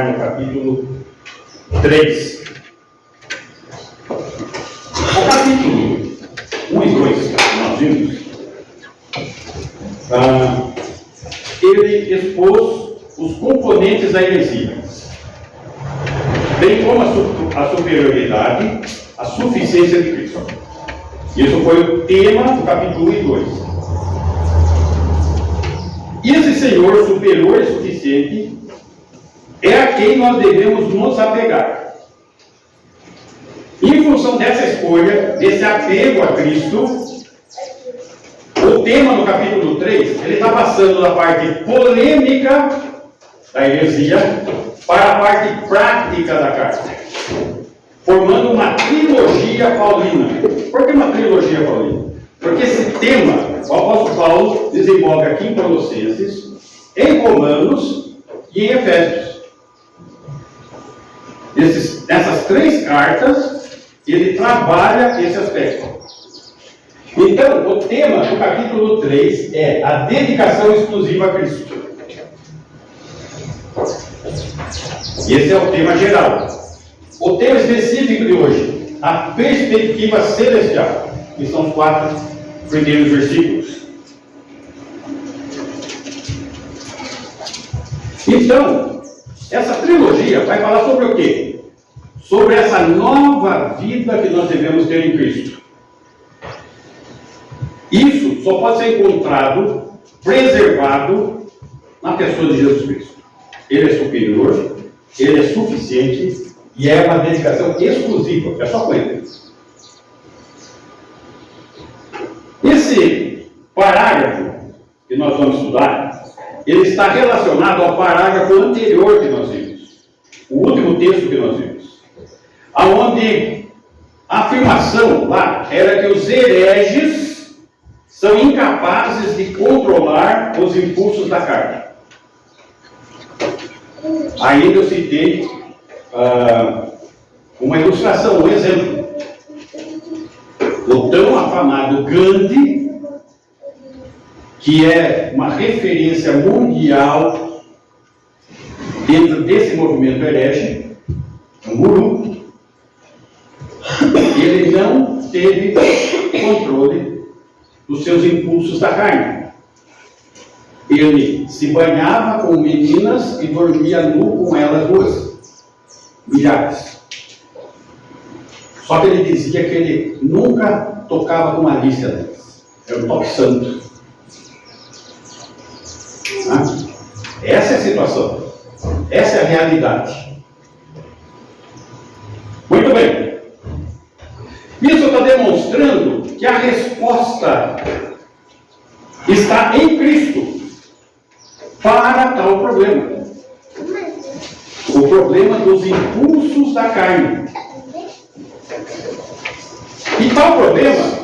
no capítulo 3. O capítulo 1 e 2, que nós vimos, ele expôs os componentes da heresia, bem como a superioridade, a suficiência de Cristo. Isso foi o tema do capítulo 1 e 2. E esse Senhor superior e suficiente é a quem nós devemos nos apegar. Em função dessa escolha, desse apego a Cristo, o tema no capítulo 3, ele está passando da parte polêmica da heresia para a parte prática da carta, formando uma trilogia paulina. Por que uma trilogia paulina? Porque esse tema, o apóstolo Paulo desenvolve aqui em Colossenses, em Romanos e em Efésios. Nessas três cartas, ele trabalha esse aspecto. Então, o tema do capítulo 3 é a dedicação exclusiva a Cristo. Esse é o tema geral. O tema específico de hoje, a perspectiva celestial, que são os 4 primeiros versículos. Então, essa trilogia vai falar sobre o quê? Sobre essa nova vida que nós devemos ter em Cristo. Isso só pode ser encontrado, preservado, na pessoa de Jesus Cristo. Ele é superior, ele é suficiente e é uma dedicação exclusiva, é só com ele. Esse parágrafo que nós vamos estudar, ele está relacionado ao parágrafo anterior que nós vimos, o último texto que nós vimos, aonde a afirmação lá era que os hereges são incapazes de controlar os impulsos da carne. Ainda eu citei uma ilustração, um exemplo. O tão afamado Gandhi, que é uma referência mundial dentro desse movimento herege, um guru, ele não teve controle dos seus impulsos da carne. Ele se banhava com meninas e dormia nu com elas duas, milhares. Só que ele dizia que ele nunca tocava com malícia delas. Era um toque santo. Essa é a situação. Essa é a realidade. Muito bem. Isso está demonstrando que a resposta está em Cristo para tal problema. O problema dos impulsos da carne. E tal problema...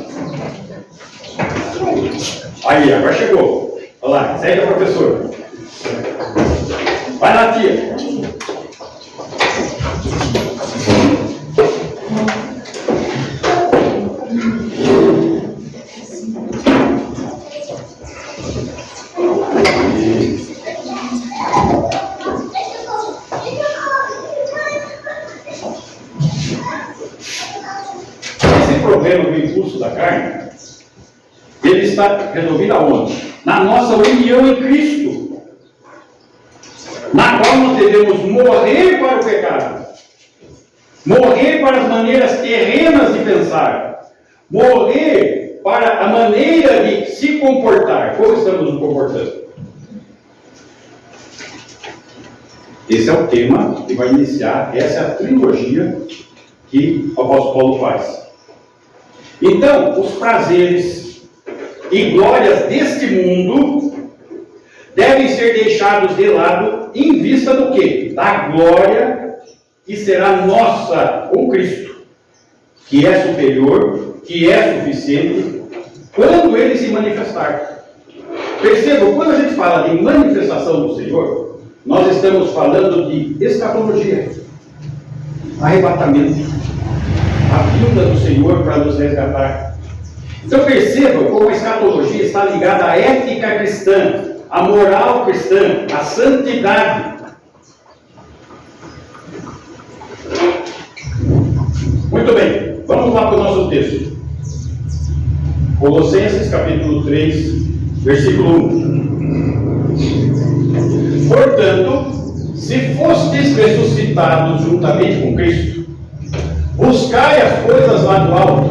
Aí, agora chegou. Olha lá, segue a professora. Vai lá, tia. Esse problema do impulso da carne, ele está resolvido aonde? Na nossa união em Cristo, na qual nós devemos morrer para o pecado, morrer para as maneiras terrenas de pensar, morrer para a maneira de se comportar. Como estamos nos comportando? Esse é o tema que vai iniciar, essa é a trilogia que o apóstolo Paulo faz. Então, os prazeres e glórias deste mundo devem ser deixados de lado em vista do quê? Da glória que será nossa com Cristo, que é superior, que é suficiente, quando Ele se manifestar. Percebam, quando a gente fala de manifestação do Senhor, nós estamos falando de escatologia, arrebatamento, a vinda do Senhor para nos resgatar. Então percebam como a escatologia está ligada à ética cristã, à moral cristã, à santidade. Muito bem, vamos lá para o nosso texto. Colossenses capítulo 3, versículo 1. Portanto, se fostes ressuscitados juntamente com Cristo, buscai as coisas lá do alto,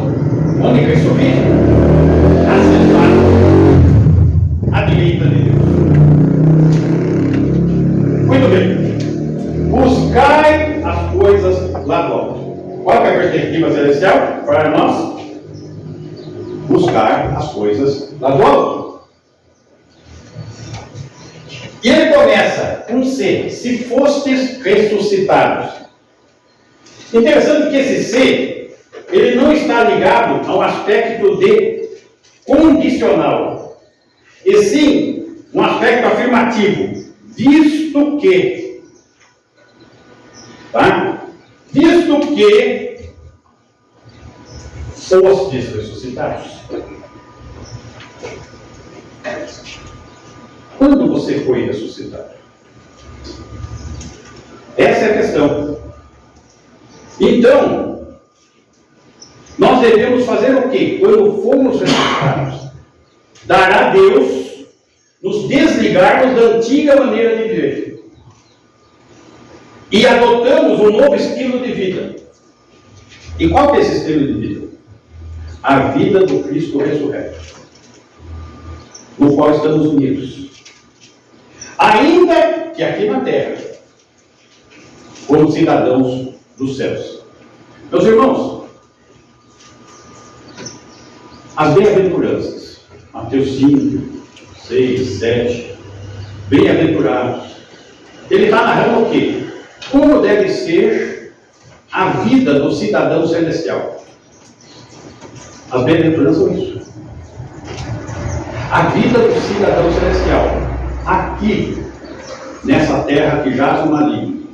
onde Cristo vive, assentado à direita de Deus. Muito bem. Buscai as coisas lá do alto. Qual é a perspectiva celestial para nós? Buscar as coisas lá do alto. E ele começa com se fostes ressuscitados. Interessante que esse se, ele não está ligado ao aspecto de condicional, e sim um aspecto afirmativo, visto que, tá? Visto que fostes ressuscitados. Quando você foi ressuscitado? Essa é a questão. Então, nós devemos fazer o quê? Quando formos ressuscitados, dar a Deus, nos desligarmos da antiga maneira de viver e adotamos um novo estilo de vida. E qual é esse estilo de vida? A vida do Cristo ressurreto, no qual estamos unidos. Ainda que aqui na terra, como cidadãos dos céus. Meus irmãos, as bem-aventuranças, Mateus 5, 6, 7, bem-aventurados, ele está narrando o quê? Como deve ser a vida do cidadão celestial. As bem-aventuranças são isso. A vida do cidadão celestial, aqui, nessa terra que jaz o maligno.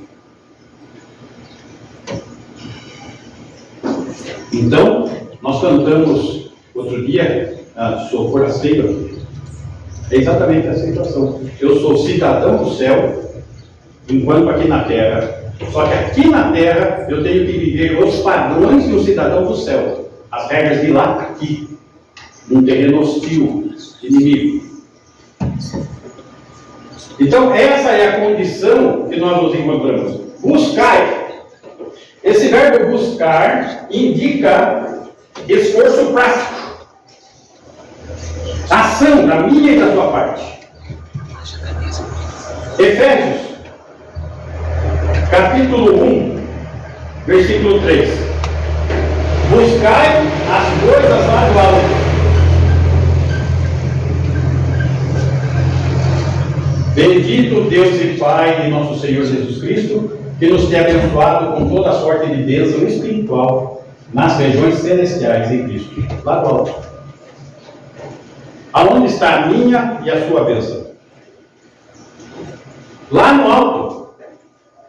Então, nós cantamos outro dia, sou forasteiro, é exatamente essa situação. Eu sou cidadão do céu, enquanto aqui na terra, só que aqui na terra eu tenho que viver os padrões de um cidadão do céu, as regras de lá aqui, num terreno hostil, inimigo. Então, essa é a condição que nós nos encontramos. Buscai. Esse verbo buscar indica esforço prático. Ação da minha e da sua parte. Efésios, capítulo 1, versículo 3. Buscai as coisas lá do alto. Bendito Deus e Pai de nosso Senhor Jesus Cristo, que nos tem abençoado com toda a sorte de bênção espiritual nas regiões celestiais em Cristo, lá do alto. Aonde está a minha e a sua bênção? Lá no alto.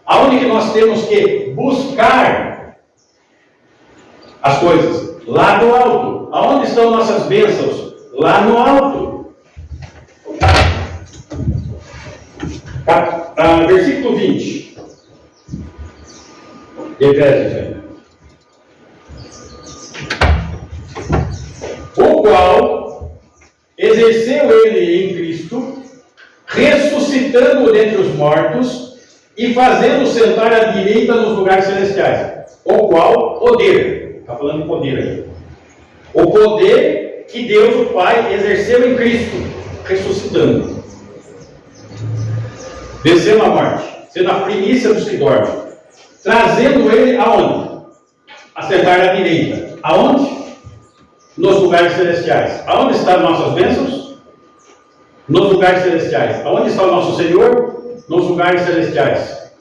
Aonde que nós temos que buscar as coisas? Lá no alto. Aonde estão nossas bênçãos? Lá no alto. Versículo 20. Efésios ainda. O qual exerceu ele em Cristo, ressuscitando-o dentre os mortos e fazendo sentar à direita nos lugares celestiais. O qual poder, está falando de poder aí. O poder que Deus, o Pai, exerceu em Cristo, ressuscitando. Descendo a morte, sendo a primícia dos que dormem, trazendo ele aonde? A sentar à direita. Aonde? Nos lugares celestiais. Aonde estão nossas bênçãos? Nos lugares celestiais. Aonde está o nosso Senhor? Nos lugares celestiais.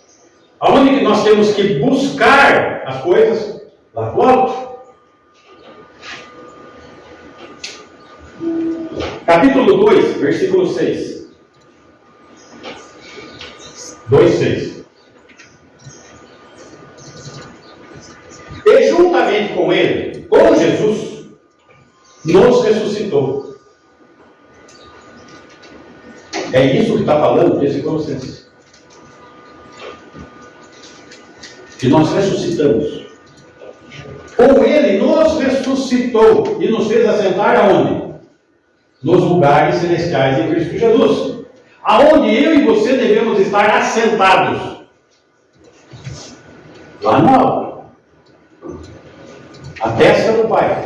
Aonde que nós temos que buscar as coisas? Lá do alto. Capítulo 2, versículo 6. 2,6. E juntamente com ele, com Jesus, nos ressuscitou. É isso que está falando desse Colossenses. Que nós ressuscitamos. Ele nos ressuscitou e nos fez assentar aonde? Nos lugares celestiais em Cristo Jesus. Aonde eu e você devemos estar assentados? Lá no alto. A destra do Pai.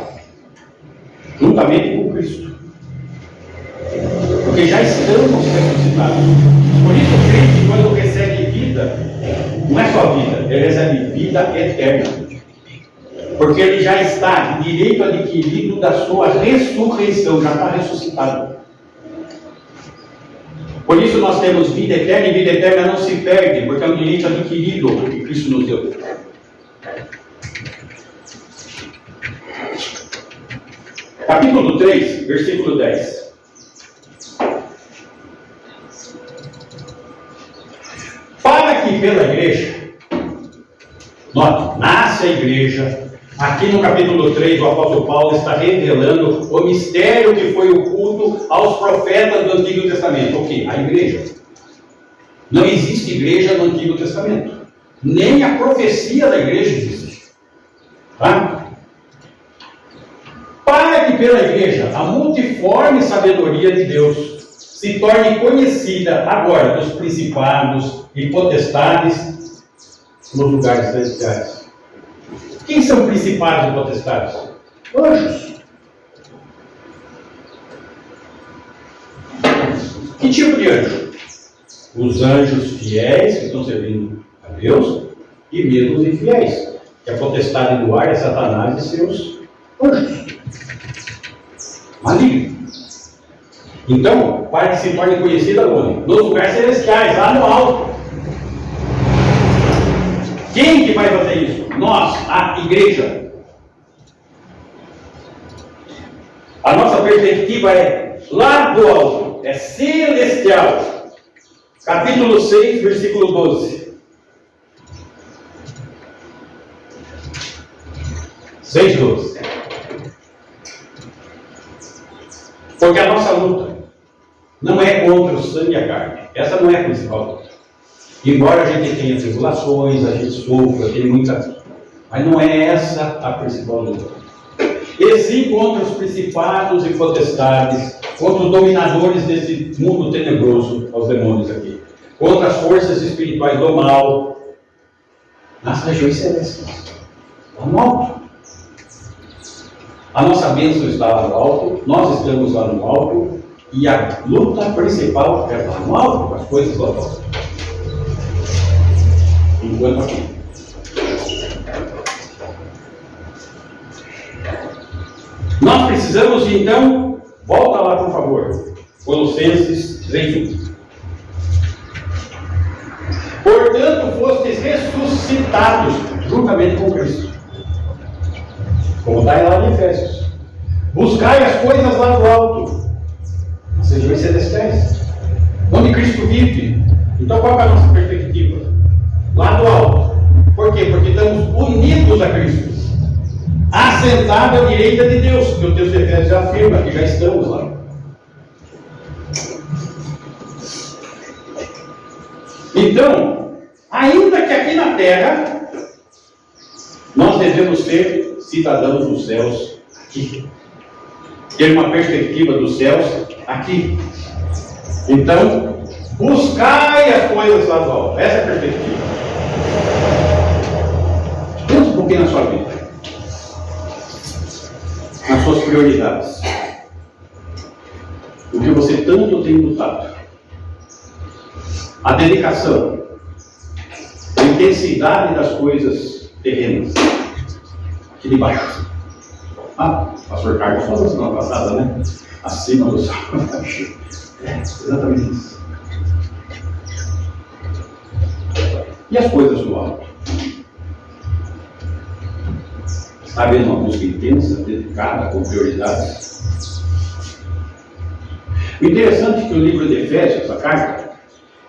Juntamente com Cristo. Porque já estamos ressuscitados. Por isso o crente, quando recebe vida, não é só vida, ele recebe vida eterna. Porque ele já está de direito adquirido da sua ressurreição, já está ressuscitado. Por isso nós temos vida eterna, e vida eterna não se perde, porque é um direito adquirido que Cristo nos deu. Capítulo 3, versículo 10. Para que pela igreja, note, nasce a igreja. Aqui no capítulo 3, o apóstolo Paulo está revelando o mistério que foi oculto aos profetas do Antigo Testamento. O quê? A igreja. Não existe igreja no Antigo Testamento. Nem a profecia da igreja existe. Tá? Para que pela igreja a multiforme sabedoria de Deus se torne conhecida agora dos principados e potestades nos lugares celestiais. Quem são principados e potestades? Anjos. Que tipo de anjo? Os anjos fiéis que estão servindo a Deus e mesmo os infiéis. Que a potestade do ar é Satanás e seus anjos. Maligno. Então, para que se torne conhecida onde? Nos lugares celestiais, lá no alto. Quem que vai fazer isso? Nós, a igreja. A nossa perspectiva é lá do alto, é celestial. Capítulo 6, versículo 12. 6:12. Porque a nossa luta não é contra o sangue e a carne. Essa não é a principal luta. Embora a gente tenha tribulações, a gente sofra, tem muita... Mas não é essa a principal luta. E sim contra os principados e potestades, contra os dominadores desse mundo tenebroso, aos demônios aqui. Contra as forças espirituais do mal, nas regiões celestes. Lá no alto. A nossa bênção está lá no alto, nós estamos lá no alto, e a luta principal é lá no alto, as coisas lá no alto. Enquanto aqui. Nós precisamos então, volta lá por favor, Colossenses 3:1. Portanto, fostes ressuscitados juntamente com Cristo. Como está lá em Efésios. Buscai as coisas lá do alto, as regiões celestiais, onde Cristo vive. Então qual é a nossa perspectiva? Lá do alto. Por quê? Porque estamos unidos a Cristo. Assentados à direita de Deus, que o texto de Efésios já afirma que já estamos lá. Então, ainda que aqui na terra, nós devemos ser cidadãos dos céus aqui. Ter uma perspectiva dos céus aqui. Então, buscai as coisas lá do alto. Essa é a perspectiva. Pensa um pouquinho na sua vida. Nas suas prioridades. O que você tanto tem lutado. A dedicação. A intensidade das coisas terrenas. Aqui de baixo. O pastor Carlos falou semana passada, né? Acima do sol. É, exatamente isso. E as coisas do alto? Está havendo uma busca intensa, dedicada, com prioridades? O interessante é que o livro de Efésios, essa carta,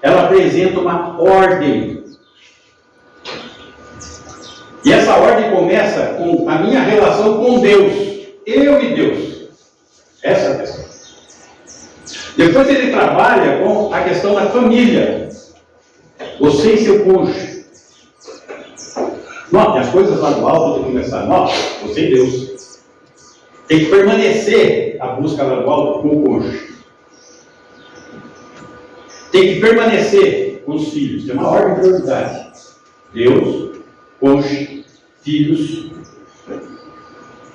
ela apresenta uma ordem. E essa ordem começa com a minha relação com Deus. Eu e Deus. Essa é a questão. Depois ele trabalha com a questão da família. Você e seu cônjuge. Note, as coisas lá do alto tem que começar. Note, você e Deus. Tem que permanecer a busca lá do alto com o cônjuge. Tem que permanecer com os filhos. Tem uma ordem de prioridade. Deus, cônjuge, filhos,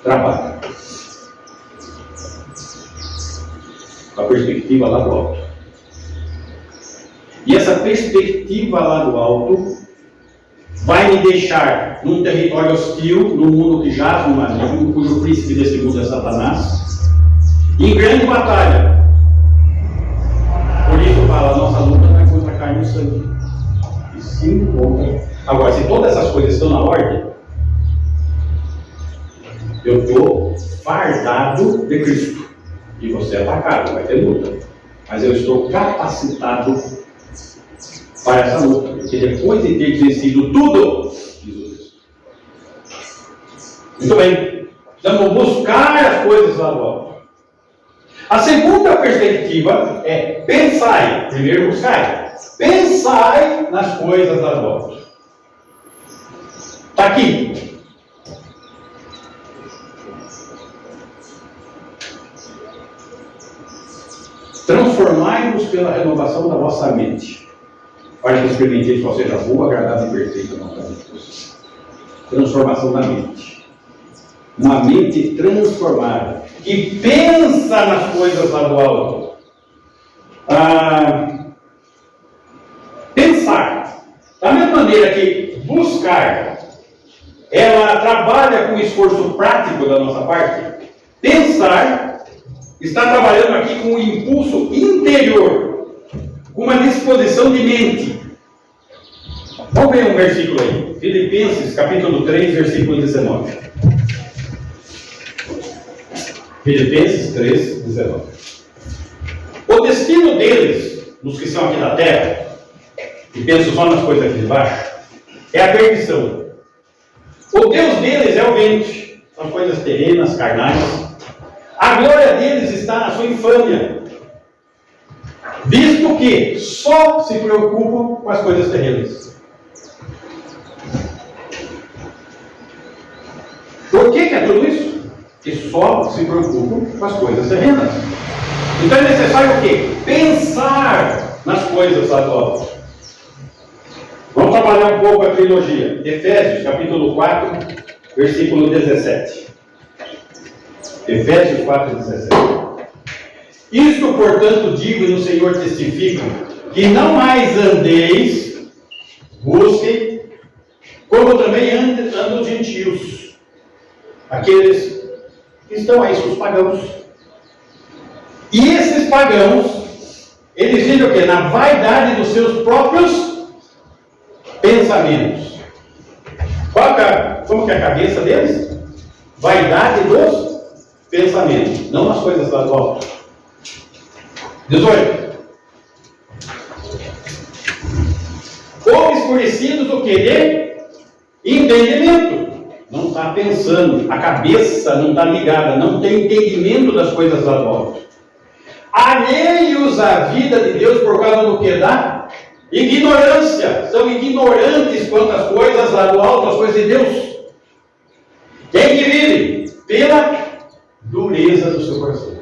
trabalho. Com a perspectiva lá do alto. E essa perspectiva lá do alto vai me deixar num território hostil, num mundo que jaz no maligno, cujo príncipe desse mundo é Satanás, em grande batalha. Por isso fala, a nossa luta não é contra a carne e o sangue, e sim contra. Agora, se todas essas coisas estão na ordem, eu estou fardado de Cristo. E você é atacado, vai ter luta. Mas eu estou capacitado para essa luta. Porque depois de ter vencido tudo, diz o texto. Muito bem. Precisamos buscar as coisas lá do alto. A segunda perspectiva é pensai. Primeiro buscai. Pensai nas coisas lá do alto. Está aqui. Transformai-vos pela renovação da vossa mente. Para que experimenteis qual seja boa, agradável e perfeita a vontade de Deus. Transformação da mente. Uma mente transformada. Que pensa nas coisas lá do alto. Pensar. Da mesma maneira que buscar, ela trabalha com o esforço prático da nossa parte. Pensar está trabalhando aqui com um impulso interior, com uma disposição de mente. Vamos ver um versículo aí. Filipenses, capítulo 3, versículo 19. Filipenses 3, 19. O destino deles, dos que são aqui da terra, e pensam só nas coisas aqui de baixo, é a perdição. O Deus deles é o ventre, são coisas terrenas, carnais. A glória deles está na sua infâmia, visto que só se preocupam com as coisas terrenas. Por que é tudo isso? Que só se preocupam com as coisas terrenas. Então é necessário o quê? Pensar nas coisas lá do alto. Vamos trabalhar um pouco a trilogia. Efésios, capítulo 4, versículo 17. Efésios 4, 17. Isto, portanto, digo e no Senhor testifico, que não mais andeis, busquem, como também andam os gentios, aqueles que estão aí, os pagãos. E esses pagãos, eles vivem o quê? Na vaidade dos seus próprios pensamentos. Como que é a cabeça deles? Vaidade dos pensamentos, não as coisas lá do alto. 18. Ou escurecidos do querer entendimento. Não está pensando, a cabeça não está ligada, não tem entendimento das coisas lá do alto. Alheios à vida de Deus por causa do que dá? Ignorância. São ignorantes quanto às coisas lá do alto, as coisas de Deus. Quem que vive? Pela dureza do seu coração.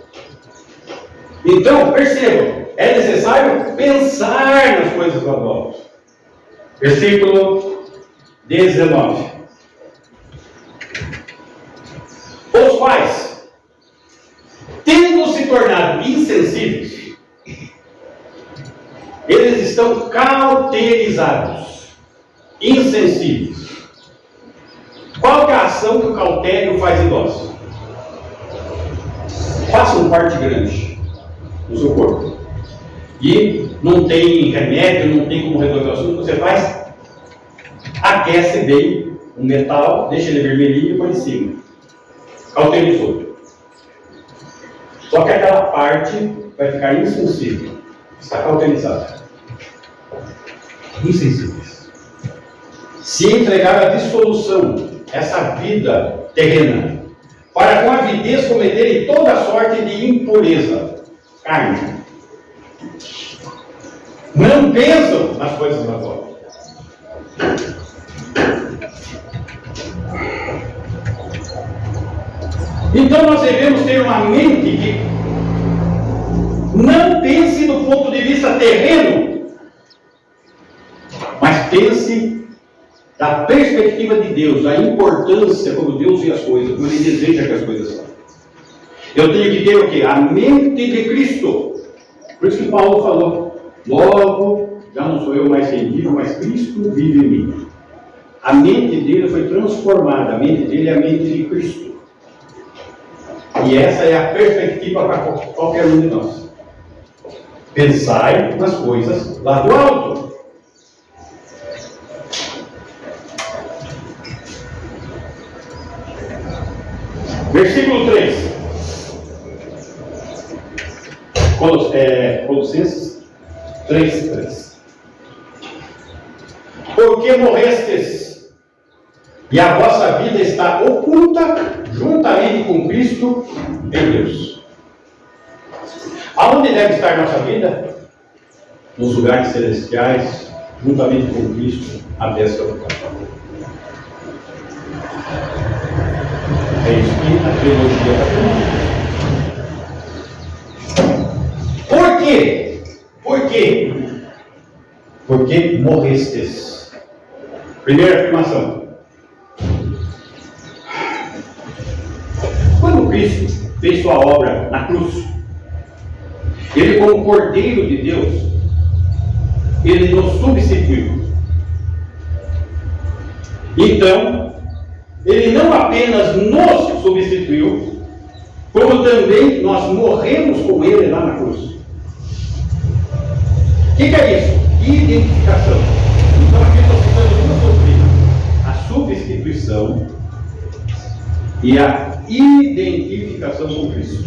Então, percebam, é necessário pensar nas coisas lá do alto. Versículo 19. Os quais, tendo se tornado insensíveis, eles estão cauterizados, insensíveis. Qual que é a ação que o cautério faz em nós? Faça um parte grande no seu corpo. E não tem remédio, não tem como resolver o assunto, você faz, aquece bem o metal, deixa ele vermelhinho e põe em cima. Cauterizou. Só que aquela parte vai ficar insensível. Está cauterizada. Insensíveis. Se entregar à dissolução, essa vida terrena, para com avidez cometerem toda sorte de impureza, carne. Não pensam nas coisas da glória. Então nós devemos ter uma mente que não pense do ponto de vista terreno, mas pense da perspectiva de Deus, da importância como Deus vê as coisas, como Ele deseja que as coisas são. Eu tenho que ter o quê? A mente de Cristo. Por isso que Paulo falou, logo, já não sou eu mais quem vivo, mas Cristo vive em mim. A mente dele foi transformada, a mente dele é a mente de Cristo. E essa é a perspectiva para qualquer um de nós. Pensai nas coisas lá do alto. Versículo 3. Colossenses 3:3. Porque morrestes, e a vossa vida está oculta juntamente com Cristo em Deus. Aonde deve estar nossa vida? Nos lugares celestiais, juntamente com Cristo, à destra do Pai. É isso que a teologia está falando. Por quê? Por quê? Porque morrestes. Primeira afirmação. Quando Cristo fez sua obra na cruz, Ele, como Cordeiro de Deus, Ele nos substituiu. Então, Ele não apenas nos substituiu, como também nós morremos com Ele lá na cruz. O que é isso? Identificação. Então aqui estou citando duas doutrinas: a substituição e a identificação com Cristo.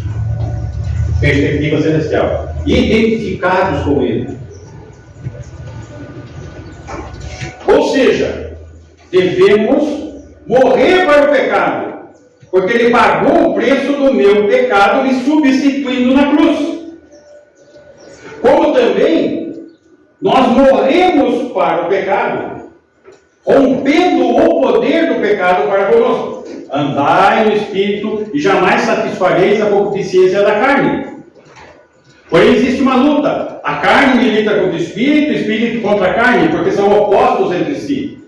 Perspectiva celestial. Identificados com Ele. Ou seja, devemos morrer para o pecado, porque Ele pagou o preço do meu pecado, me substituindo na cruz. Como também nós morremos para o pecado, rompendo o poder do pecado para conosco. Andai no Espírito e jamais satisfareis a concupiscência da carne. Porém existe uma luta. A carne milita contra o Espírito contra a carne, porque são opostos entre si.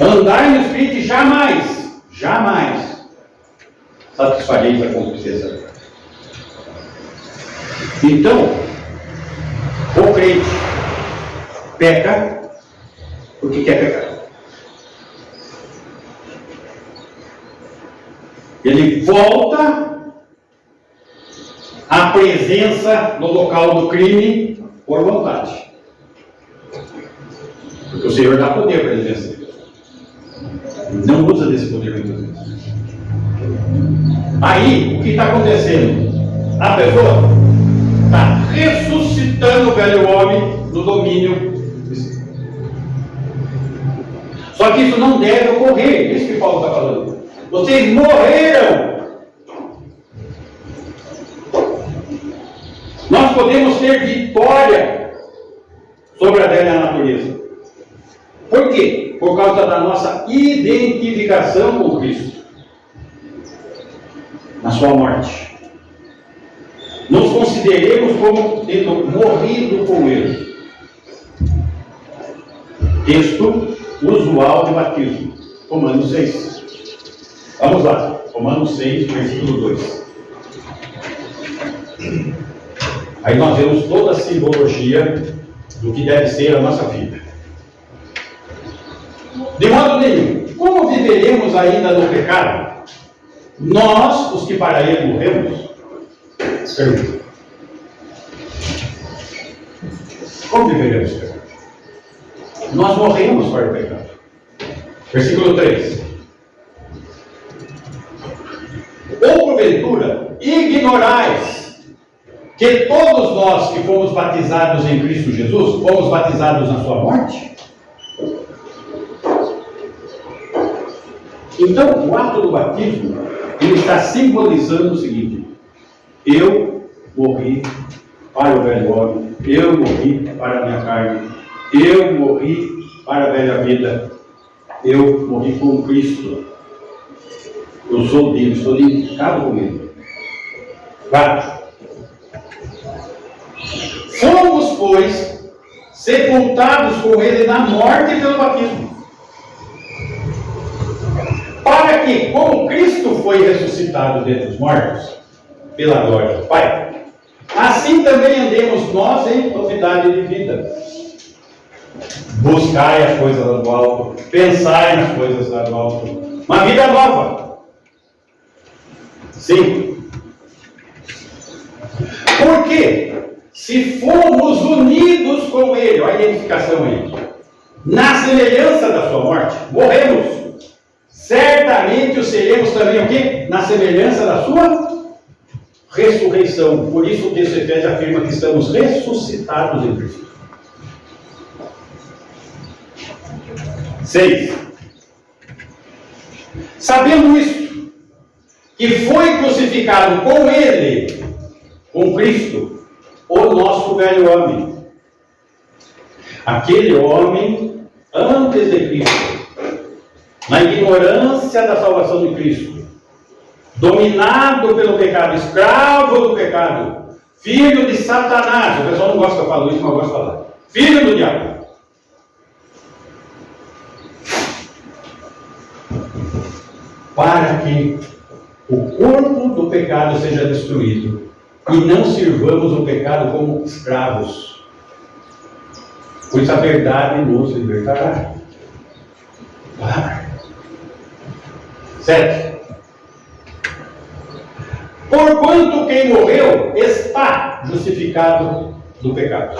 Andai no Espírito e jamais satisfareis a concupiscência da carne. Então, o crente peca porque quer pecar. Ele volta à presença no local do crime por vontade. Porque o Senhor dá poder para ele vencer. Não usa desse poder muitas vezes. Aí, o que está acontecendo? A pessoa está ressuscitando o velho homem no domínio. Só que isso não deve ocorrer. É isso que Paulo está falando. Vocês morreram. Nós podemos ter vitória sobre a velha natureza. Por quê? Por causa da nossa identificação com Cristo. Na sua morte. Nos consideremos como tendo morrido com Ele. Texto usual de batismo. Romanos 6. Vamos lá. Romanos 6, versículo 2. Aí nós vemos toda a simbologia do que deve ser a nossa vida. De modo nenhum. Como viveremos ainda no pecado? Nós, os que para Ele morremos? Pergunta. Como viveremos no pecado? Nós morremos para o pecado. Versículo 3. Ou porventura, ignorais que todos nós que fomos batizados em Cristo Jesus, fomos batizados na sua morte? Então, o ato do batismo, ele está simbolizando o seguinte: eu morri para o velho homem, eu morri para a minha carne, eu morri para a velha vida, eu morri com Cristo. Eu sou dele, estou identificado com ele. 4. Fomos, pois, sepultados com ele na morte pelo batismo, para que, como Cristo foi ressuscitado dentre os mortos, pela glória do Pai, assim também andemos nós em novidade de vida. Buscai as coisas lá do alto, pensai nas coisas lá do alto. Uma vida nova. 5. Porque, se fomos unidos com Ele, olha a identificação aí, na semelhança da sua morte, morremos, certamente o seremos também o quê? Na semelhança da sua ressurreição. Por isso o texto de Efésios afirma que estamos ressuscitados em Cristo. 6. Sabendo isso, que foi crucificado com Ele, com Cristo, o nosso velho homem. Aquele homem antes de Cristo, na ignorância da salvação de Cristo, dominado pelo pecado, escravo do pecado, filho de Satanás. O pessoal não gosta que eu falo isso, mas eu gosto de falar. Filho do diabo. Para que o corpo do pecado seja destruído e não sirvamos o pecado como escravos, pois a verdade nos libertará. 7. Porquanto quem morreu está justificado do pecado.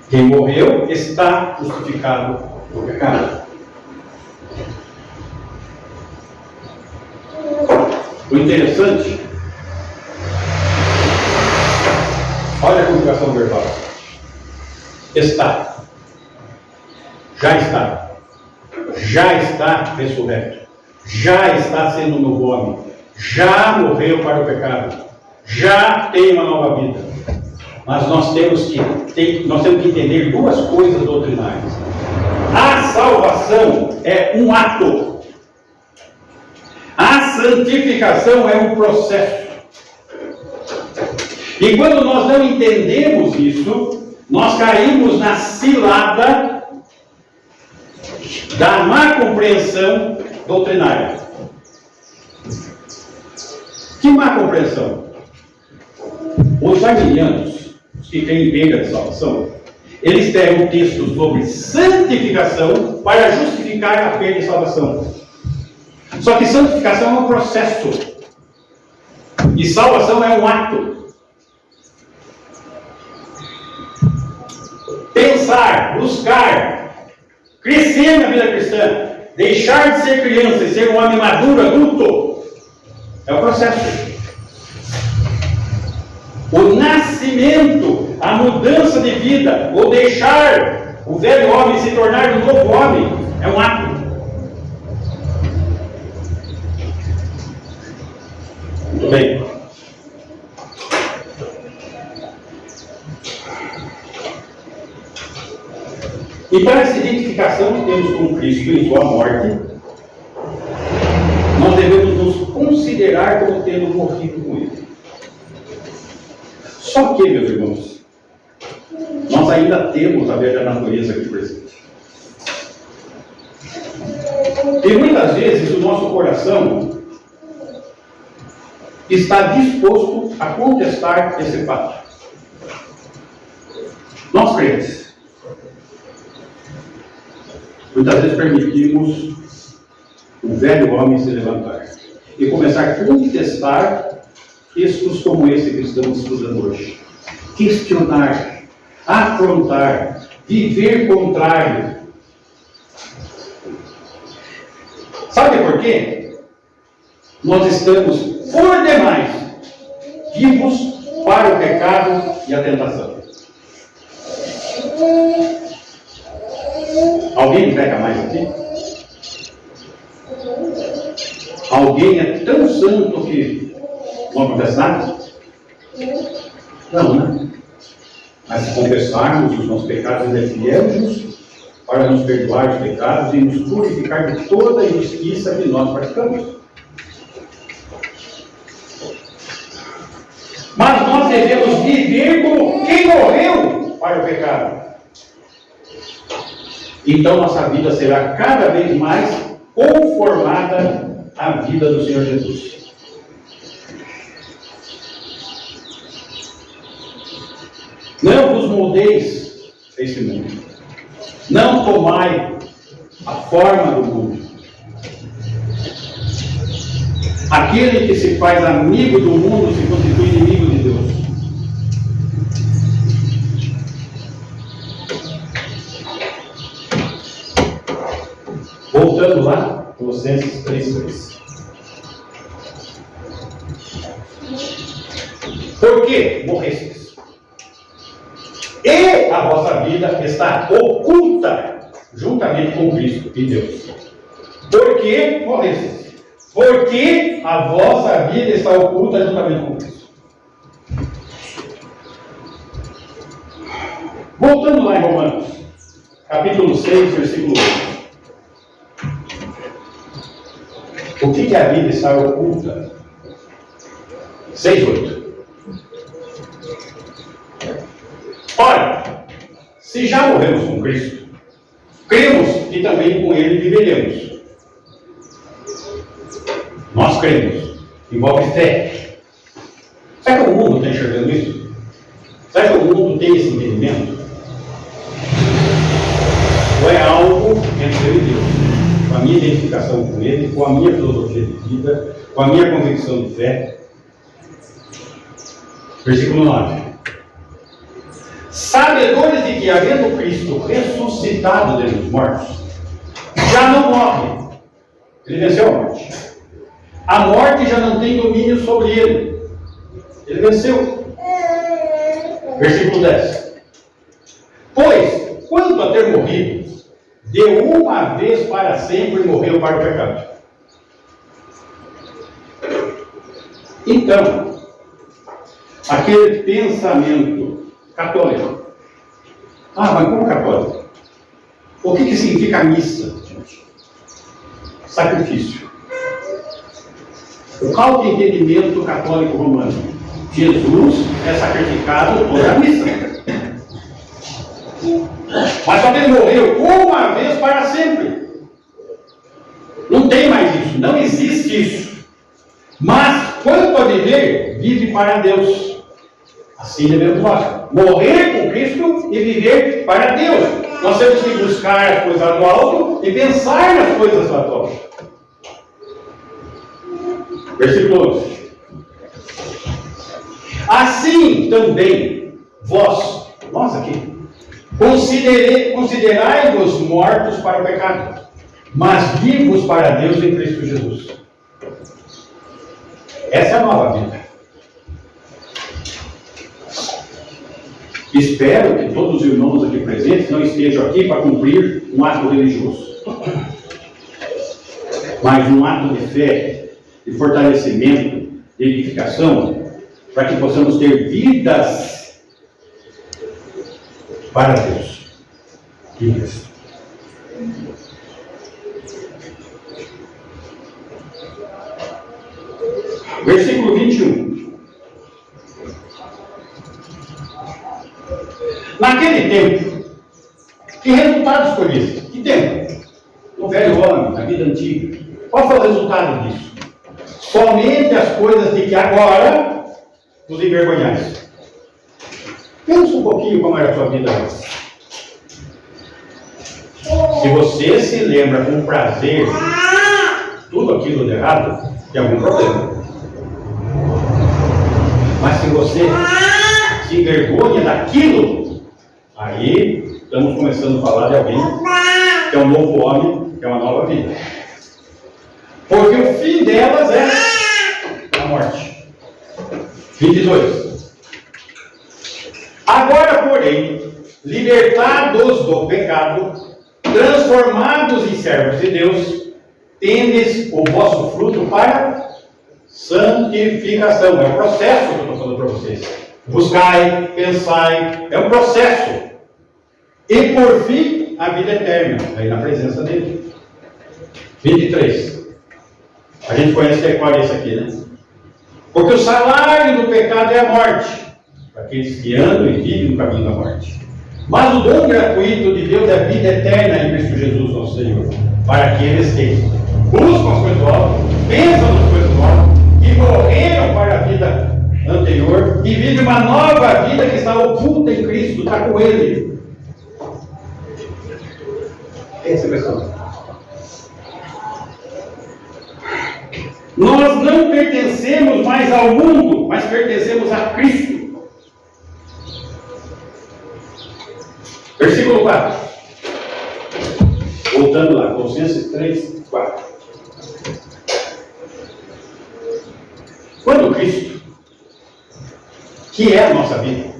Quem morreu está justificado do pecado. O interessante, olha a conjugação verbal. Está. Já está. Já está ressurreto. Já está sendo um novo homem. Já morreu para o pecado. Já tem uma nova vida. Mas nós temos que entender duas coisas doutrinárias. A salvação é um ato. A santificação é um processo. E quando nós não entendemos isso, nós caímos na cilada da má compreensão doutrinária. Que má compreensão? Os arminianos, os que têm perda de salvação, eles pegam textos sobre santificação para justificar a perda de salvação. Só que santificação é um processo. E salvação é um ato. Pensar, buscar, crescer na vida cristã, deixar de ser criança e ser um homem maduro, adulto, é o processo. O nascimento, a mudança de vida, ou deixar o velho homem se tornar um novo homem, é um ato. Muito bem. E para essa identificação que temos com Cristo em sua morte, nós devemos nos considerar como tendo morrido com Ele. Só que, meus irmãos, nós ainda temos a velha natureza aqui presente. E muitas vezes o nosso coração está disposto a contestar esse fato. Nós crentes, muitas vezes permitimos o velho homem se levantar e começar a contestar textos como esse que estamos estudando hoje. Questionar, afrontar, viver contrário. Sabe por quê? Nós estamos, por demais, vivos para o pecado e a tentação. Alguém peca mais aqui? Alguém é tão santo que não acontece nada? Não, né? Mas se confessarmos os nossos pecados, Ele é fiel e justo para nos perdoar os pecados e nos purificar de toda a injustiça que nós praticamos. nós devemos viver como quem morreu para o pecado. Então nossa vida será cada vez mais conformada à vida do Senhor Jesus. Não vos moldeis a esse mundo. Não tomai a forma do mundo. Aquele que se faz amigo do mundo se constitui inimigo de Deus. Voltando lá, Colossenses 3:3. Por que morrestes? E a vossa vida está oculta juntamente com Cristo e Deus. Por que morrestes? Porque a vossa vida está oculta juntamente com Cristo. Voltando lá em Romanos, capítulo 6, versículo 8. O que a vida está oculta? 6:8. Ora, se já morremos com Cristo, cremos que também com Ele viveremos. Nós cremos. Envolve fé. Será que o mundo está enxergando isso? Será que o mundo tem esse entendimento? Ou é algo entre eu e Deus? Com a minha identificação com Ele, com a minha filosofia de vida, com a minha convicção de fé? Versículo 9. Sabedores de que, havendo Cristo ressuscitado dentre os mortos, já não morre. Ele venceu a morte. A morte já não tem domínio sobre ele. Ele venceu. Versículo 10. Pois, quanto a ter morrido, de uma vez para sempre morreu para o pecado. Então, aquele pensamento católico. Ah, mas como católico? O que significa missa, gente? Sacrifício. O qual de entendimento católico romano? Jesus é sacrificado toda a missa. Mas só que ele morreu uma vez para sempre. Não tem mais isso, não existe isso. Mas, quanto a viver, vive para Deus. Assim devemos nós. Morrer com Cristo e viver para Deus. Nós temos que buscar as coisas do alto e pensar nas coisas do alto. Versículo 11. Assim também vós, nós aqui, considerai-vos mortos para o pecado, mas vivos para Deus em Cristo Jesus. Essa é a nova vida. Espero que todos os irmãos aqui presentes não estejam aqui para cumprir um ato religioso, mas um ato de fé, de fortalecimento, de edificação, para que possamos ter vidas para Deus. Vidas. Versículo 21. Naquele tempo, que resultado escolhesse? Que tempo? No velho homem, na vida antiga. Qual foi o resultado disso? Somente as coisas de que agora nos envergonhais. Pensa um pouquinho como era a sua vida antes. Se você se lembra com prazer tudo aquilo de errado, tem algum problema. Mas se você se envergonha daquilo, aí estamos começando a falar de alguém que é um novo homem, que é uma nova vida. Porque o fim delas é a morte. 22. Agora, porém, libertados do pecado, transformados em servos de Deus, tendes o vosso fruto para santificação. É um processo que eu estou falando para vocês. Buscai, pensai, é um processo. E por fim, a vida eterna, aí na presença dele. 23. A gente conhece qual é esse aqui, né? Porque o salário do pecado é a morte. para aqueles que andam e vivem no caminho da morte. Mas o dom gratuito de Deus é a vida eterna em Cristo Jesus, nosso Senhor, para aqueles que buscam as coisas do alto, pensam nas coisas do alto, que morreram para a vida anterior e vivem uma nova vida que está oculta em Cristo, está com Ele. Essa pessoa. Nós não pertencemos mais ao mundo, mas pertencemos a Cristo. Versículo 4. Voltando lá, Colossenses 3, 4. Quando Cristo, que é a nossa vida,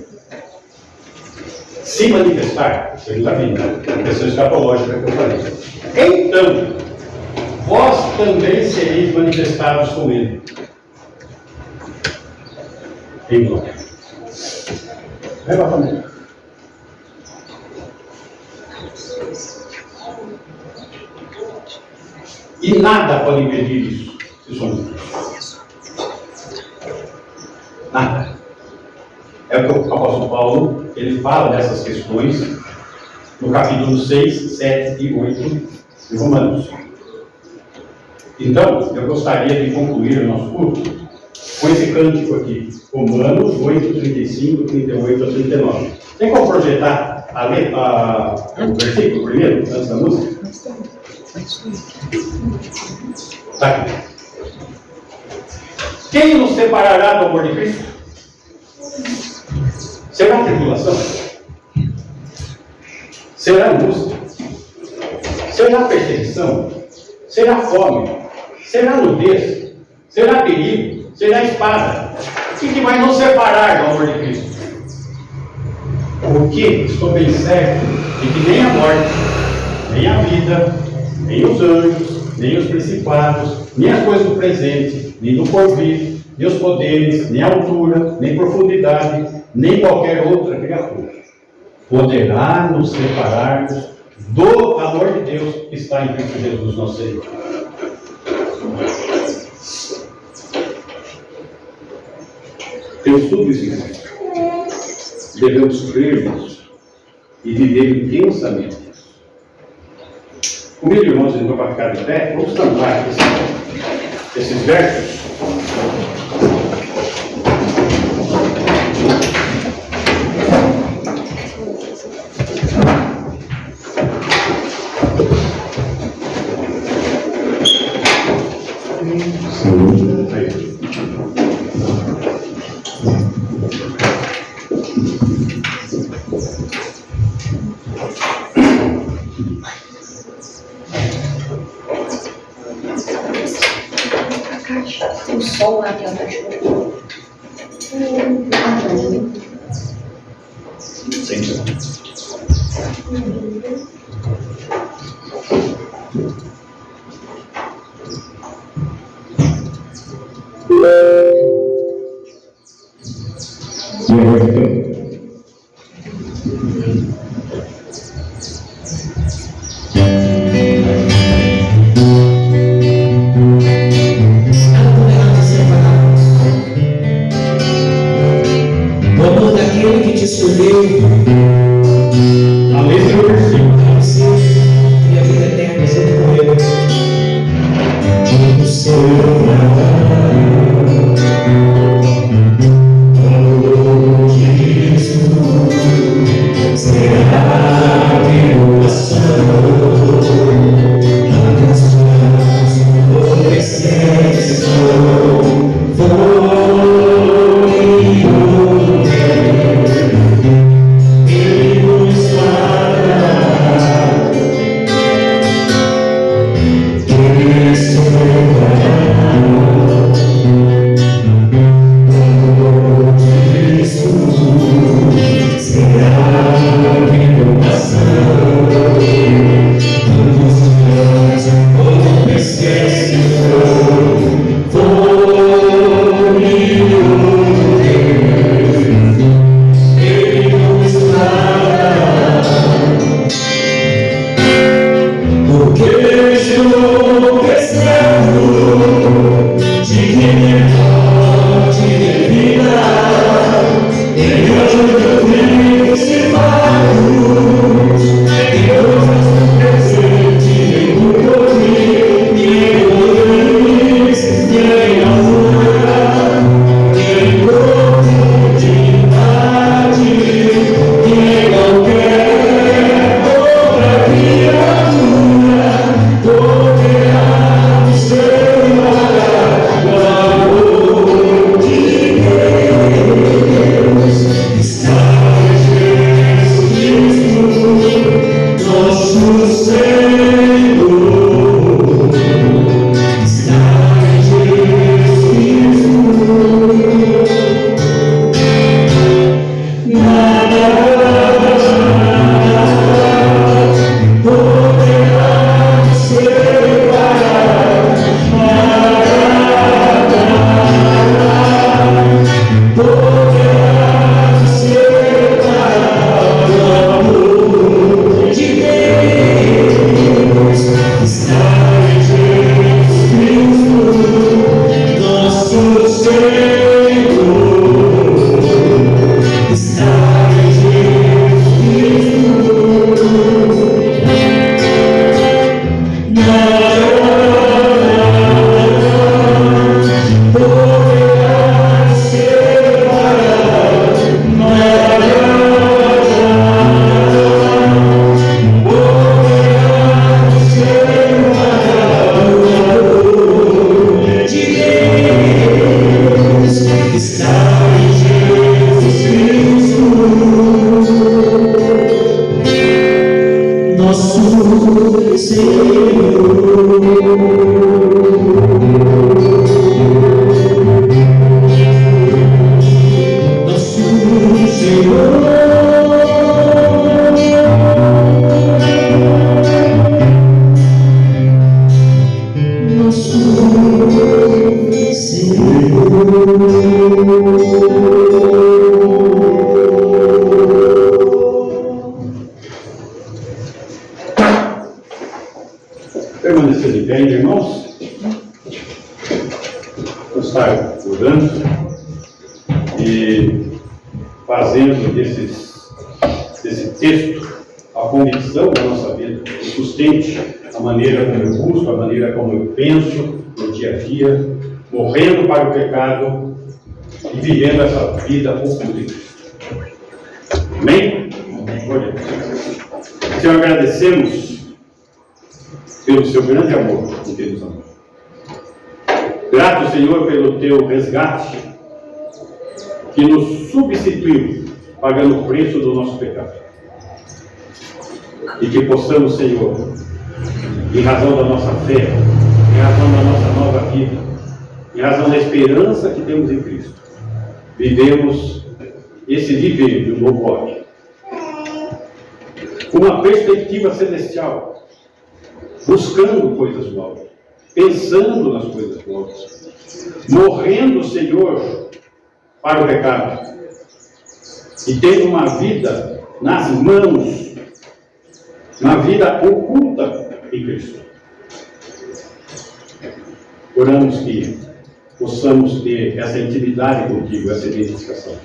se manifestar, segundo a vida, a questão escatológica que eu falei, então, vós também sereis manifestados com Ele. Em glória. Leva a família. E nada pode impedir isso, se somos Deus. Nada. É o que o apóstolo Paulo, ele fala dessas questões no capítulo 6, 7 e 8 de Romanos. Então, eu gostaria de concluir o nosso culto com esse cântico aqui, Romanos 8, 35, 38 a 39. Tem como projetar o versículo primeiro, antes da música? Está aqui. Quem nos separará do amor de Cristo? Será tribulação? Será angústia? Será perseguição? Será fome? Será nudez? Será perigo? Será espada? O que vai nos separar do amor de Cristo? Porque estou bem certo de que nem a morte, nem a vida, nem os anjos, nem os principados, nem as coisas do presente, nem do porvir, nem os poderes, nem a altura, nem profundidade, nem qualquer outra criatura poderá nos separar do amor de Deus que está em Cristo Jesus, nosso Senhor. Temos tudo isso em Cristo. Devemos crer nisso e viver intensamente. Comigo, irmãos, a gente vai ficar de pé. Vamos cantar esses versos. O sol lá dentro da chuva. Divina, Permanecer de pé, irmãos. Vamos estar orando e fazendo desse texto a convicção da nossa vida, o sustente a maneira como eu busco, a maneira como eu penso no dia a dia, morrendo para o pecado e vivendo essa vida oculta em Cristo. Amém? Amém. Senhor, agradecemos pelo seu grande amor que Deus nos amou. Grato, Senhor, pelo teu resgate que nos substituiu, pagando o preço do nosso pecado. E que possamos, Senhor, em razão da nossa fé, em razão da nossa nova vida, em razão da esperança que temos em Cristo, vivemos esse viver de um novo homem, com uma perspectiva celestial, buscando coisas novas, pensando nas coisas novas, morrendo, Senhor, para o pecado, e tendo uma vida nas mãos, uma vida oculta em Cristo. Oramos que possamos ter essa intimidade contigo, essa identificação.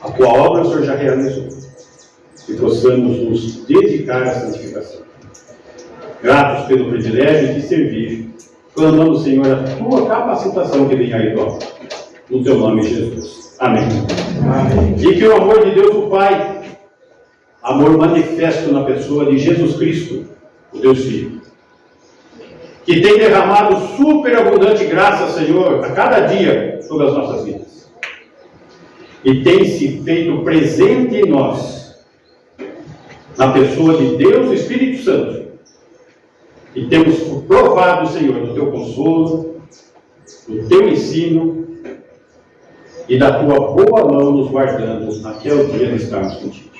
A tua obra o Senhor já realizou. E possamos nos dedicar à santificação. Gratos pelo privilégio de servir, clamando, Senhor, a tua capacitação que vem aí, ó, no teu nome, Jesus. Amém. Amém. E que o amor de Deus, o Pai, amor manifesto na pessoa de Jesus Cristo, o Deus Filho, que tem derramado superabundante graça, Senhor, a cada dia sobre as nossas vidas, e tem se feito presente em nós, na pessoa de Deus e Espírito Santo, e temos provado, Senhor, do teu consolo, do teu ensino e da tua boa mão nos guardando até o dia de estarmos contigo.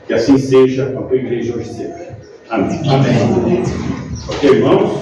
Que assim seja com a tua igreja hoje sempre. Amém. Amém. Ok, irmãos?